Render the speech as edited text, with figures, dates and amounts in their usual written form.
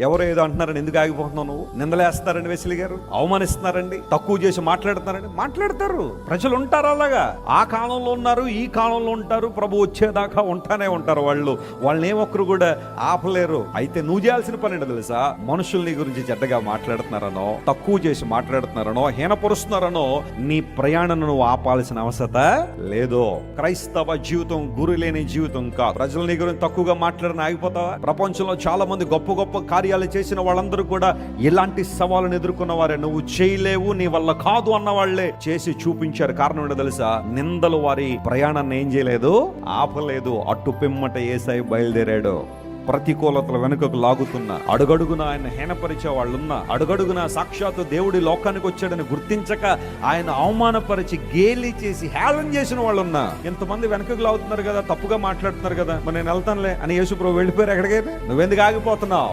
ఎవరు ఏదో అంటున్నారని ఎందుకు ఆగిపోతున్నావు నువ్వు? నిందలేస్తారండి వెసిలి గారు, అవమానిస్తున్నారండి, తక్కువ చేసి మాట్లాడుతున్నారండి. మాట్లాడతారు, ప్రజలు ఉంటారు అలాగా. ఆ కాలంలో ఉన్నారు, ఈ కాలంలో ఉంటారు, ప్రభు వచ్చేదాకా ఉంటానే ఉంటారు. వాళ్ళని ఒక్కరు కూడా ఆపలేరు. అయితే నువ్వు చేయాల్సిన పని ఏంటో తెలుసా? మనుషుల్ని గురించి చెడ్డగా మాట్లాడుతున్నారనో, తక్కువ చేసి మాట్లాడుతున్నారనో, హీనపరుస్తున్నారనో నీ ప్రయాణం నువ్వు ఆపాల్సిన అవసరం లేదు. క్రైస్తవ జీవితం గురి లేని జీవితం కాదు. ప్రజలు నీ గురించి తక్కువగా మాట్లాడిన ఆగిపోతావా? ప్రపంచంలో చాలా మంది గొప్ప గొప్ప కార్యాలు చేసిన వాళ్ళందరూ కూడా ఇలాంటి సవాళ్ళను ఎదుర్కొన్న వారే. నువ్వు చేయలేవు, నీ వల్ల కాదు అన్న వాళ్ళే చేసి చూపించారు. కారణం ఏంటో తెలుసా? నిందలు వారి ప్రయాణాన్ని ఏం చేయలేదు, ఆపలేదు. అట్టు పిమ్మట యేసయ్య బయలుదేరాడు. ప్రతికూలతల వెనుకకు లాగుతున్నా, అడుగడుగున ఆయన హీనపరిచే వాళ్ళున్నా, అడుగడుగున సాక్షాత్తు దేవుడి లోకానికి వచ్చాడని గుర్తించక ఆయన అవమానపరిచి గేలి చేసి హేళన చేసిన వాళ్ళున్నా. ఎంతమంది వెనకకు లాగుతున్నారు కదా, తప్పుగా మాట్లాడుతున్నారు కదా, మరి నేను వెళ్తానులే అని యేసు ప్రభు వెళ్ళిపోయారు. ఎక్కడికైనా నువ్వెందుకు ఆగిపోతున్నావు?